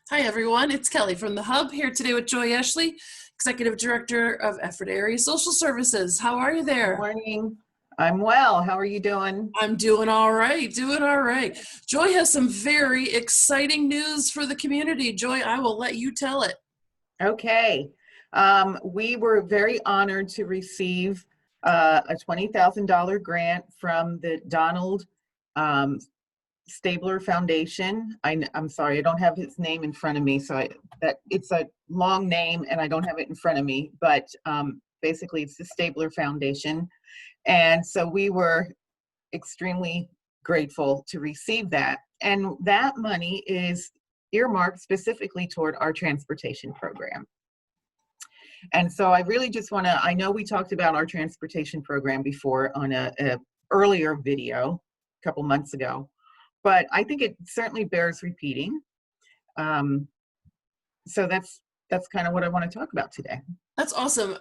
Hi, everyone. It's Kelly from the Hub here today with Joy Ashley, Executive Director of Ephrata Area Social Services. How are you there? Morning. I'm well. How are you doing? I'm doing all right, doing all right. Joy has some very exciting news for the community. Joy, I will let you tell it. Okay. We were very honored to receive a $20,000 grant from the Donald um, Stabler Foundation. I'm sorry, I don't have his name in front of me, so that it's a long name and I don't have it in front of me, but basically it's the Stabler Foundation. And so we were extremely grateful to receive that. And that money is earmarked specifically toward our transportation program. And so I really just want to, I know we talked about our transportation program before on a earlier video a couple months ago, but I think it certainly bears repeating. So that's kind of what I want to talk about today. That's awesome.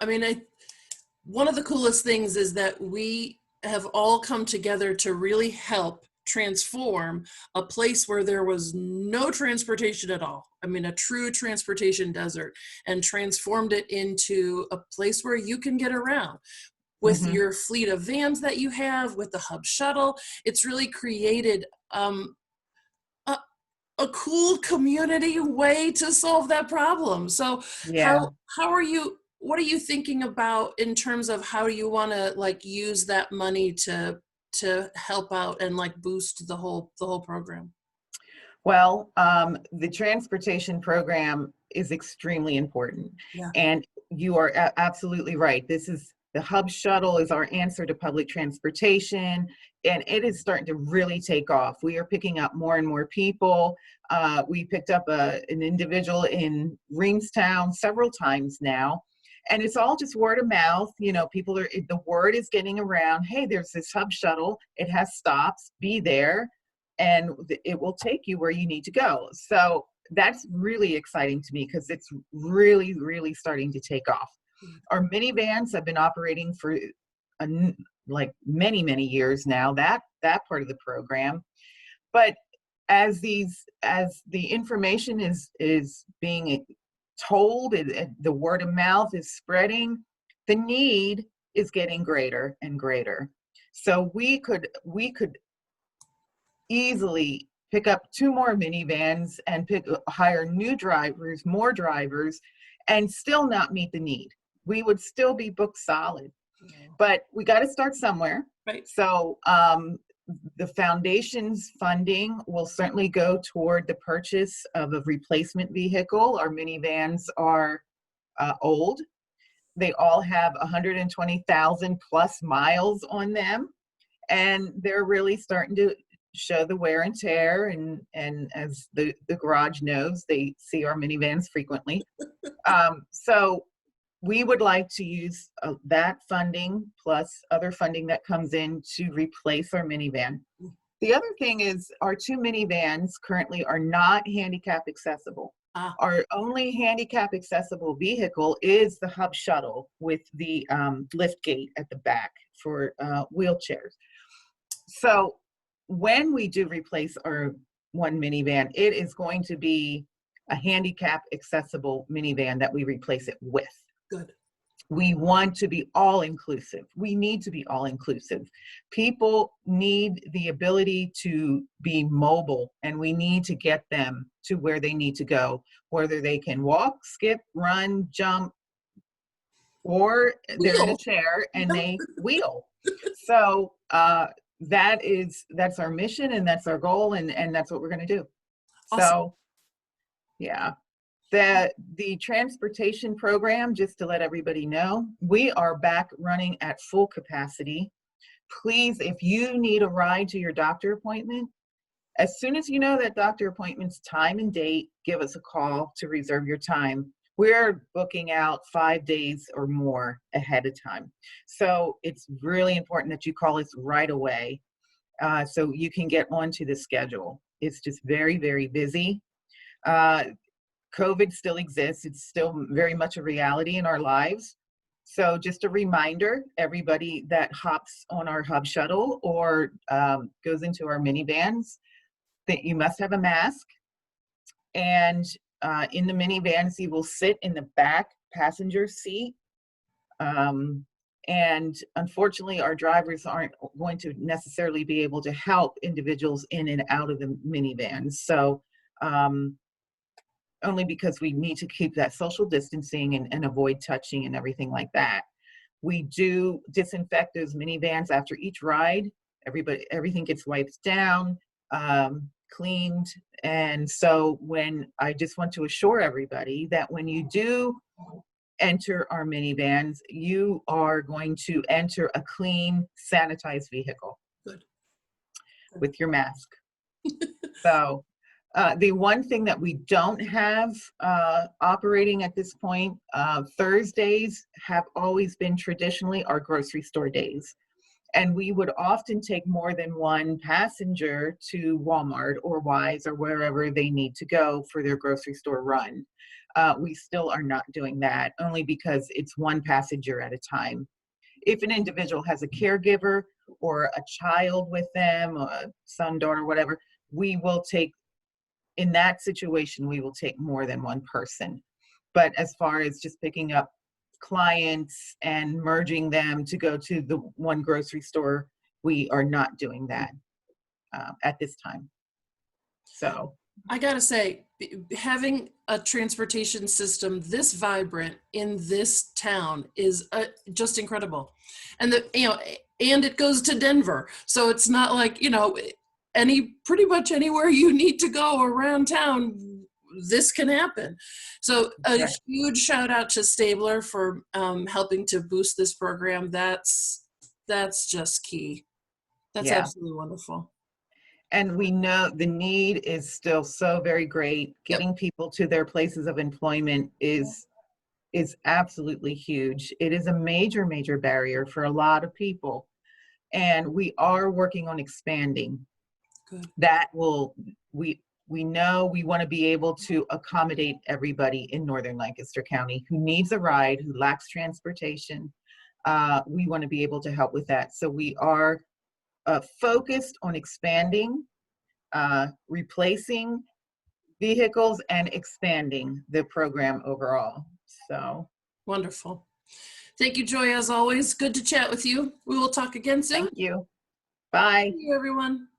One of the coolest things is that we have all come together to really help transform a place where there was no transportation at all. A true transportation desert, and transformed it into a place where you can get around with Mm-hmm. your fleet of vans that you have, with the Hub shuttle. It's really created a cool community way to solve that problem. So Yeah. how are you, what are you thinking about in terms of how you want to use that money to help out and boost the whole program? Well, the transportation program is extremely important. Yeah. And you are absolutely right. This is the Hub shuttle is our answer to public transportation, and it is starting to really take off. We are picking up more and more people. We picked up an individual in Reamstown several times now. And it's all just word of mouth. People are, the word is getting around. Hey, there's this Hub shuttle. It has stops. Be there and it will take you where you need to go. So that's really exciting to me because it's really, really starting to take off. Our minivans have been operating for many, many years now, that part of the program. But as the information is being told, the word of mouth is spreading, the need is getting greater and greater. So we could easily pick up 2 more minivans and hire more drivers, and still not meet the need. We would still be booked solid, but we got to start somewhere. Right. So the foundation's funding will certainly go toward the purchase of a replacement vehicle. Our minivans are old. They all have 120,000 plus miles on them, and they're really starting to show the wear and tear, and as the garage knows, they see our minivans frequently. So we would like to use that funding plus other funding that comes in to replace our minivan. The other thing is our 2 minivans currently are not handicap accessible. Our only handicap accessible vehicle is the Hub shuttle with the lift gate at the back for wheelchairs. So when we do replace our 1 minivan, it is going to be a handicap accessible minivan that we replace it with. Good. We want to be all inclusive. We need to be all inclusive. People need the ability to be mobile, and we need to get them to where they need to go, whether they can walk, skip, run, jump, or they're in a chair and they wheel. So that's our mission, and that's our goal, and that's what we're going to do. Awesome. So yeah, the transportation program, just to let everybody know, we are back running at full capacity. Please, if you need a ride to your doctor appointment, as soon as you know that doctor appointment's time and date, give us a call to reserve your time. We're booking out 5 days or more ahead of time. So it's really important that you call us right away so you can get onto the schedule. It's just very, very busy. COVID still exists. It's still very much a reality in our lives. So just a reminder, everybody that hops on our Hub shuttle or goes into our minivans, that you must have a mask. And in the minivans, you will sit in the back passenger seat. And unfortunately, our drivers aren't going to necessarily be able to help individuals in and out of the minivans. So only because we need to keep that social distancing and avoid touching and everything like that. We do disinfect those minivans after each ride. Everything gets wiped down, cleaned. And so I just want to assure everybody that when you do enter our minivans, you are going to enter a clean, sanitized vehicle. Good. With your mask. So the one thing that we don't have operating at this point, Thursdays have always been traditionally our grocery store days. And we would often take more than one passenger to Walmart or Wise or wherever they need to go for their grocery store run. We still are not doing that, only because it's one passenger at a time. If an individual has a caregiver or a child with them, or a son, daughter, whatever, in that situation, we will take more than one person. But as far as just picking up clients and merging them to go to the one grocery store, we are not doing that at this time. So I gotta say, having a transportation system this vibrant in this town is just incredible. And and it goes to Denver. So it's not like, pretty much anywhere you need to go around town, this can happen. So a right. huge shout out to Stabler for helping to boost this program. That's just key. That's absolutely wonderful. And we know the need is still so very great. Getting people to their places of employment is absolutely huge. It is a major, major barrier for a lot of people. And we are working on expanding. Good. We know we want to be able to accommodate everybody in Northern Lancaster County who needs a ride, who lacks transportation. We want to be able to help with that. So we are focused on expanding, replacing vehicles, and expanding the program overall. So wonderful. Thank you, Joy, as always. Good to chat with you. We will talk again soon. Thank you. Bye. Thank you, everyone.